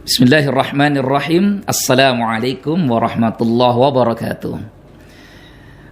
Bismillahirrahmanirrahim. Assalamualaikum warahmatullahi wabarakatuh.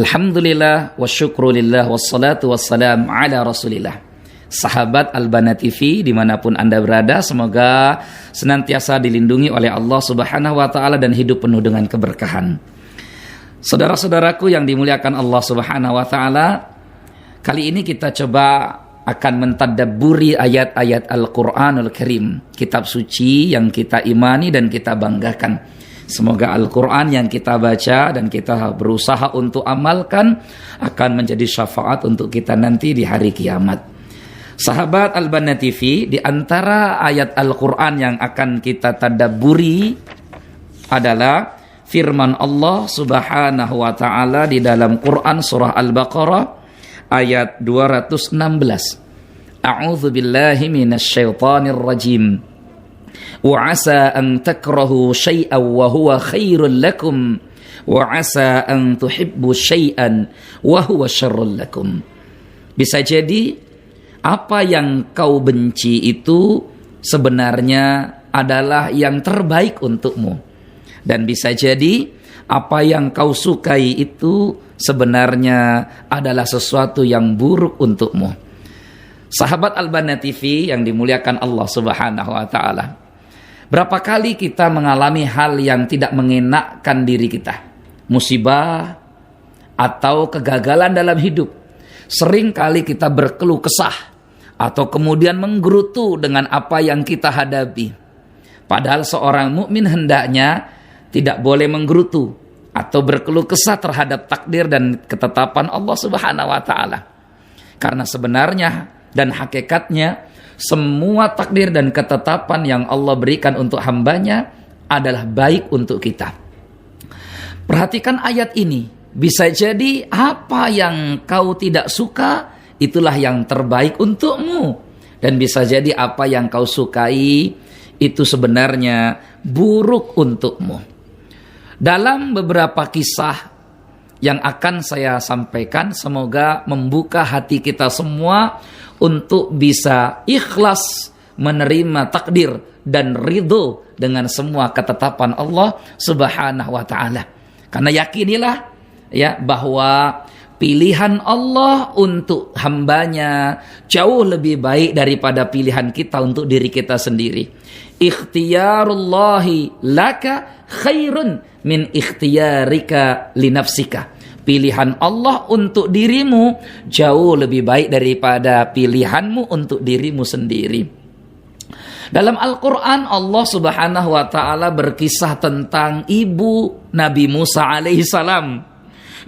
Alhamdulillah wa syukrulillah wassalatu wassalam ala rasulillah. Sahabat Al-Bana TV dimanapun Anda berada, semoga senantiasa dilindungi oleh Allah Subhanahu wa ta'ala dan hidup penuh dengan keberkahan. Saudara-saudaraku yang dimuliakan Allah Subhanahu wa ta'ala, kali ini kita coba akan mentadabburi ayat-ayat Al-Quranul Karim, kitab suci yang kita imani dan kita banggakan. Semoga Al-Quran yang kita baca dan kita berusaha untuk amalkan akan menjadi syafaat untuk kita nanti di hari kiamat. Sahabat Al-Bana TV, di antara ayat Al-Quran yang akan kita tadabburi adalah firman Allah Subhanahu wa ta'ala di dalam Quran surah Al-Baqarah ayat 216. A'udzu billahi minasyaitonir rajim. Wa 'asa an takrahu syai'an wa huwa khairul lakum wa 'asa an tuhibbu syai'an wa huwa syarrul lakum. Bisa jadi apa yang kau benci itu sebenarnya adalah yang terbaik untukmu, dan bisa jadi apa yang kau sukai itu sebenarnya adalah sesuatu yang buruk untukmu. Sahabat Al-Bana TV yang dimuliakan Allah Subhanahu wa ta'ala, berapa kali kita mengalami hal yang tidak mengenakkan diri kita, musibah atau kegagalan dalam hidup. Sering kali kita berkeluh kesah atau kemudian menggerutu dengan apa yang kita hadapi. Padahal seorang mukmin hendaknya tidak boleh menggerutu atau berkeluh kesah terhadap takdir dan ketetapan Allah Subhanahu wa ta'ala. Karena sebenarnya dan hakikatnya semua takdir dan ketetapan yang Allah berikan untuk hambanya adalah baik untuk kita. Perhatikan ayat ini. Bisa jadi apa yang kau tidak suka itulah yang terbaik untukmu, dan bisa jadi apa yang kau sukai itu sebenarnya buruk untukmu. Dalam beberapa kisah yang akan saya sampaikan, semoga membuka hati kita semua untuk bisa ikhlas menerima takdir dan ridho dengan semua ketetapan Allah Subhanahu wa ta'ala. Karena yakinilah ya bahwa pilihan Allah untuk hambanya jauh lebih baik daripada pilihan kita untuk diri kita sendiri. Ikhtiyarullahi laka khairun min ikhtiyarika linafsika. Pilihan Allah untuk dirimu jauh lebih baik daripada pilihanmu untuk dirimu sendiri. Dalam Al-Quran Allah Subhanahu wa ta'ala berkisah tentang ibu Nabi Musa alaihi salam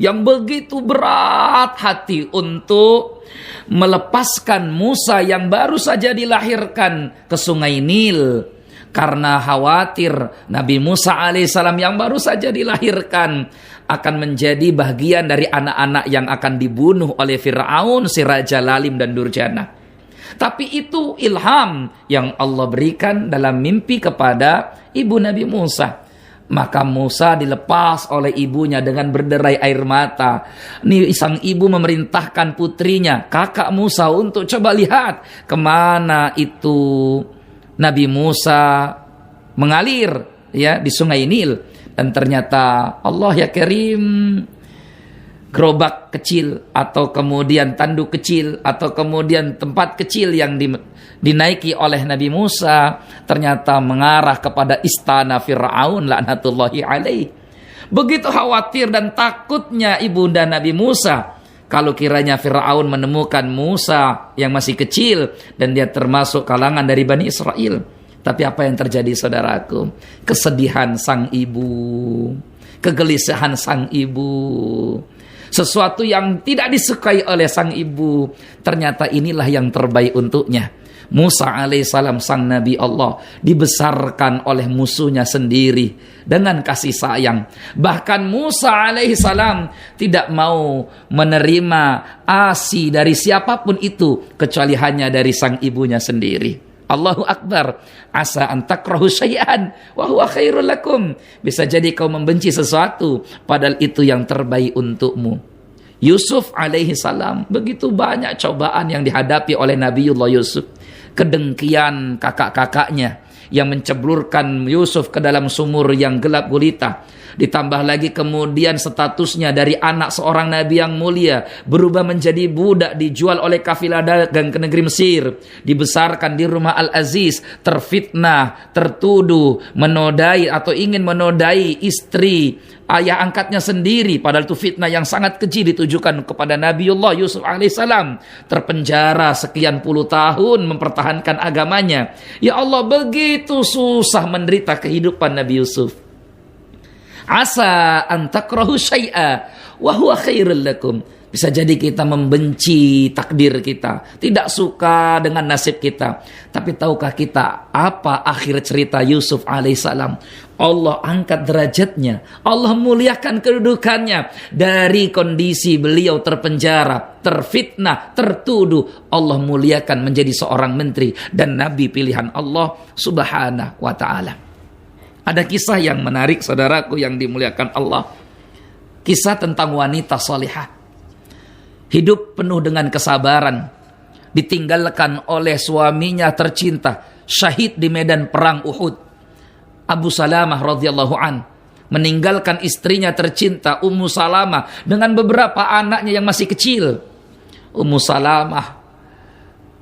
yang begitu berat hati untuk melepaskan Musa yang baru saja dilahirkan ke sungai Nil, karena khawatir Nabi Musa alaihissalam yang baru saja dilahirkan akan menjadi bagian dari anak-anak yang akan dibunuh oleh Fir'aun si Raja Lalim dan Durjana. Tapi itu ilham yang Allah berikan dalam mimpi kepada ibu Nabi Musa. Maka Musa dilepas oleh ibunya dengan berderai air mata. Nih sang ibu memerintahkan putrinya, kakak Musa, untuk coba lihat kemana itu Nabi Musa mengalir ya di sungai Nil. Dan ternyata Allah ya Karim, gerobak kecil atau kemudian tanduk kecil atau kemudian tempat kecil yang dinaiki oleh Nabi Musa ternyata mengarah kepada istana Fir'aun laknatullahi alaih. Begitu khawatir dan takutnya ibunda Nabi Musa kalau kiranya Fir'aun menemukan Musa yang masih kecil dan dia termasuk kalangan dari Bani Israel. Tapi apa yang terjadi saudaraku? Kesedihan sang ibu, kegelisahan sang ibu, sesuatu yang tidak disukai oleh sang ibu, ternyata inilah yang terbaik untuknya. Musa alaihissalam sang Nabi Allah dibesarkan oleh musuhnya sendiri dengan kasih sayang. Bahkan Musa alaihissalam tidak mau menerima ASI dari siapapun itu kecuali hanya dari sang ibunya sendiri. Allahu Akbar. Asa an takrahu syai'an wa huwa khairul lakum. Bisa jadi kau membenci sesuatu padahal itu yang terbaik untukmu. Yusuf alaihi salam, begitu banyak cobaan yang dihadapi oleh Nabiullah Yusuf. Kedengkian kakak-kakaknya yang menceburkan Yusuf ke dalam sumur yang gelap gulita. Ditambah lagi kemudian statusnya dari anak seorang nabi yang mulia berubah menjadi budak, dijual oleh kafilah dagang ke negeri Mesir, dibesarkan di rumah Al-Aziz, terfitnah, tertuduh menodai atau ingin menodai istri ayah angkatnya sendiri, padahal itu fitnah yang sangat keji ditujukan kepada Nabiullah Yusuf alaihissalam. Terpenjara sekian puluh tahun mempertahankan agamanya. Ya Allah, begitu susah menderita kehidupan Nabi Yusuf. Asa an takrahu syai'a wa huwa khairul lakum. Bisa jadi kita membenci takdir kita, tidak suka dengan nasib kita. Tapi tahukah kita apa akhir cerita Yusuf alaihissalam? Allah angkat derajatnya, Allah muliakan kedudukannya. Dari kondisi beliau terpenjara, terfitnah, tertuduh, Allah muliakan menjadi seorang menteri dan nabi pilihan Allah subhanahu wa ta'ala. Ada kisah yang menarik, saudaraku yang dimuliakan Allah. Kisah tentang wanita salihah. Hidup penuh dengan kesabaran. Ditinggalkan oleh suaminya tercinta, syahid di medan perang Uhud. Abu Salamah radhiyallahu an meninggalkan istrinya tercinta Ummu Salamah dengan beberapa anaknya yang masih kecil. Ummu Salamah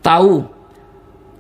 tahu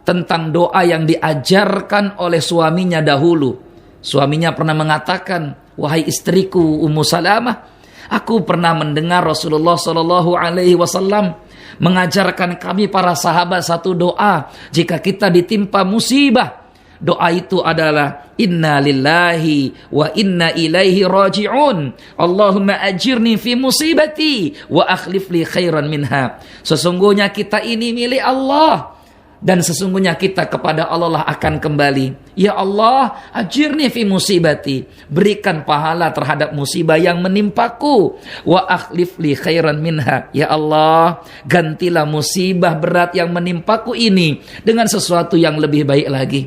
tentang doa yang diajarkan oleh suaminya dahulu. Suaminya pernah mengatakan, "Wahai istriku Ummu Salamah, aku pernah mendengar Rasulullah Shallallahu Alaihi Wasallam mengajarkan kami para sahabat satu doa jika kita ditimpa musibah. Doa itu adalah Inna lillahi wa inna ilaihi raji'un. Allahumma ajirni fi musibati wa akhlif li khairan minha." Sesungguhnya kita ini milik Allah dan sesungguhnya kita kepada Allah lah akan kembali. Ya Allah, ajirni fi musibati, berikan pahala terhadap musibah yang menimpaku. Wa akhlif li khairan minha, ya Allah, gantilah musibah berat yang menimpaku ini dengan sesuatu yang lebih baik lagi.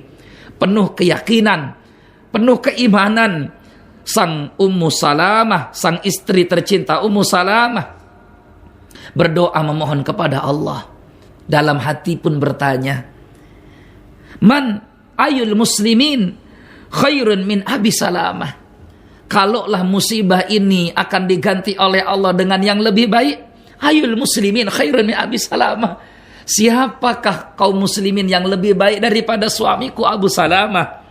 Penuh keyakinan, penuh keimanan, sang Ummu Salamah, sang istri tercinta Ummu Salamah berdoa memohon kepada Allah. Dalam hati pun bertanya, Man ayul muslimin khairun min Abi Salamah. Kalaulah musibah ini akan diganti oleh Allah dengan yang lebih baik, ayul muslimin khairun min Abi Salamah. Siapakah kaum muslimin yang lebih baik daripada suamiku Abu Salamah?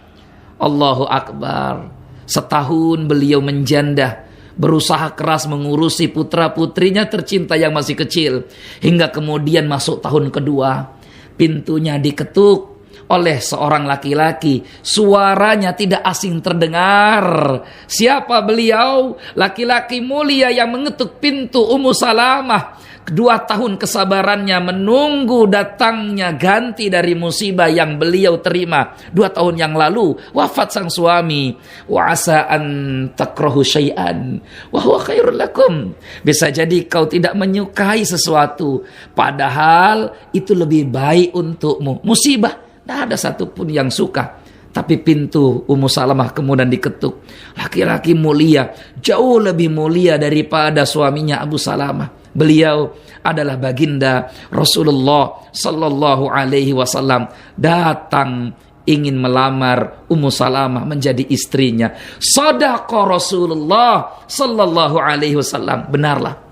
Allahu Akbar. Setahun beliau menjanda, berusaha keras mengurusi putra-putrinya tercinta yang masih kecil. Hingga kemudian masuk tahun kedua, pintunya diketuk oleh seorang laki-laki. Suaranya tidak asing terdengar. Siapa beliau? Laki-laki mulia yang mengetuk pintu Ummu Salamah. 2 tahun kesabarannya menunggu datangnya ganti dari musibah yang beliau terima. 2 tahun yang lalu wafat sang suami. Wa asa an takrahu syai'an wa huwa khairul lakum. Bisa jadi kau tidak menyukai sesuatu, padahal itu lebih baik untukmu. Musibah, tidak ada satupun yang suka. Tapi pintu Ummu Salamah kemudian diketuk. Laki-laki mulia, jauh lebih mulia daripada suaminya Abu Salamah. Beliau adalah baginda Rasulullah Sallallahu Alaihi Wasallam, datang ingin melamar Ummu Salamah menjadi istrinya. Shadaqa Rasulullah Sallallahu Alaihi Wasallam. Benarlah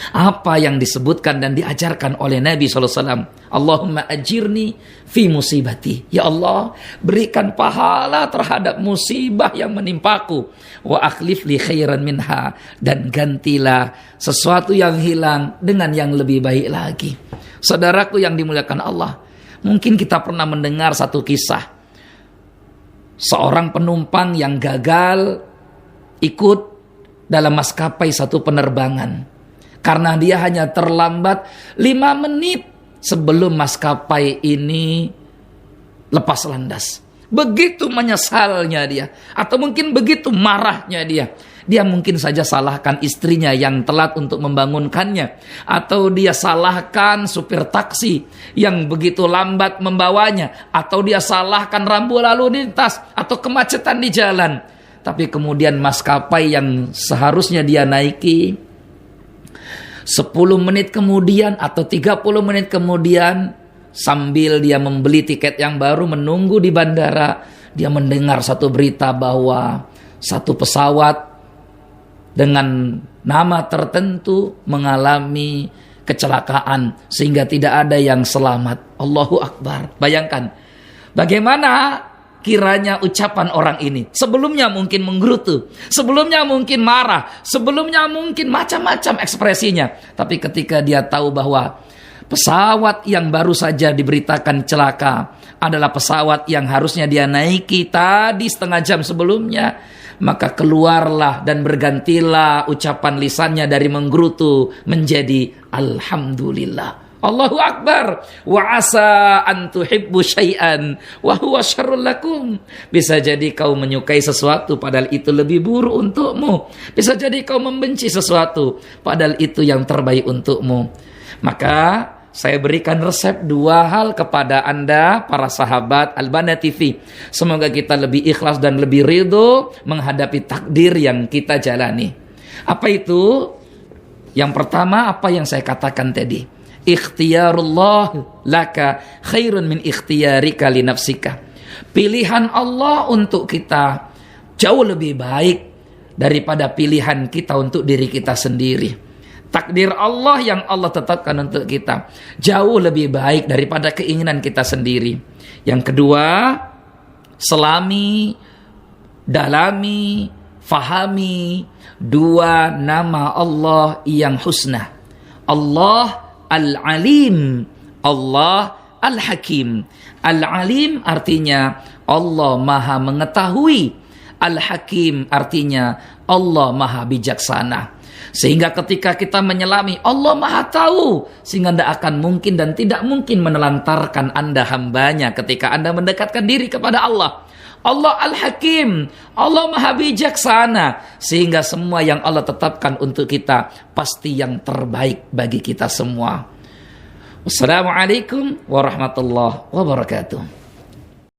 apa yang disebutkan dan diajarkan oleh Nabi SAW. Allahumma ajirni fi musibati. Ya Allah, berikan pahala terhadap musibah yang menimpaku. Wa akhlif li khairan minha. Dan gantilah sesuatu yang hilang dengan yang lebih baik lagi. Saudaraku yang dimuliakan Allah, mungkin kita pernah mendengar satu kisah. Seorang penumpang yang gagal ikut dalam maskapai satu penerbangan. Karena dia hanya terlambat 5 menit sebelum maskapai ini lepas landas. Begitu menyesalnya dia, atau mungkin begitu marahnya dia. Dia mungkin saja salahkan istrinya yang telat untuk membangunkannya, atau dia salahkan supir taksi yang begitu lambat membawanya, atau dia salahkan rambu lalu lintas atau kemacetan di jalan. Tapi kemudian maskapai yang seharusnya dia naiki 10 menit kemudian atau 30 menit kemudian sambil dia membeli tiket yang baru, menunggu di bandara, dia mendengar satu berita bahwa satu pesawat dengan nama tertentu mengalami kecelakaan sehingga tidak ada yang selamat. Allahu Akbar. Bayangkan bagaimana kiranya ucapan orang ini. Sebelumnya mungkin menggerutu, sebelumnya mungkin marah, sebelumnya mungkin macam-macam ekspresinya. Tapi ketika dia tahu bahwa pesawat yang baru saja diberitakan celaka adalah pesawat yang harusnya dia naiki tadi setengah jam sebelumnya, maka keluarlah dan bergantilah ucapan lisannya dari menggerutu menjadi Alhamdulillah. Allahu Akbar. Wa asa an tuhibbu syai'an wa huwa syarrul lakum. Bisa jadi kau menyukai sesuatu padahal itu lebih buruk untukmu. Bisa jadi kau membenci sesuatu padahal itu yang terbaik untukmu. Maka saya berikan resep 2 hal kepada Anda para sahabat Al-Bana TV. Semoga kita lebih ikhlas dan lebih ridho menghadapi takdir yang kita jalani. Apa itu? Yang pertama, apa yang saya katakan tadi. Ikhtiyarullah laka khairun min ikhtiyarika li nafsika. Pilihan Allah untuk kita jauh lebih baik daripada pilihan kita untuk diri kita sendiri. Takdir Allah yang Allah tetapkan untuk kita jauh lebih baik daripada keinginan kita sendiri. Yang kedua, selami, dalami, fahami 2 nama Allah yang husna. Allah Al-Alim, Allah Al-Hakim. Al-Alim artinya Allah Maha mengetahui. Al-Hakim artinya Allah Maha bijaksana. Sehingga ketika kita menyelami, Allah Maha tahu, sehingga tidak akan mungkin dan tidak mungkin menelantarkan Anda hambanya ketika Anda mendekatkan diri kepada Allah. Allah Al-Hakim, Allah Maha bijaksana, sehingga semua yang Allah tetapkan untuk kita pasti yang terbaik bagi kita semua. Wassalamualaikum warahmatullahi wabarakatuh.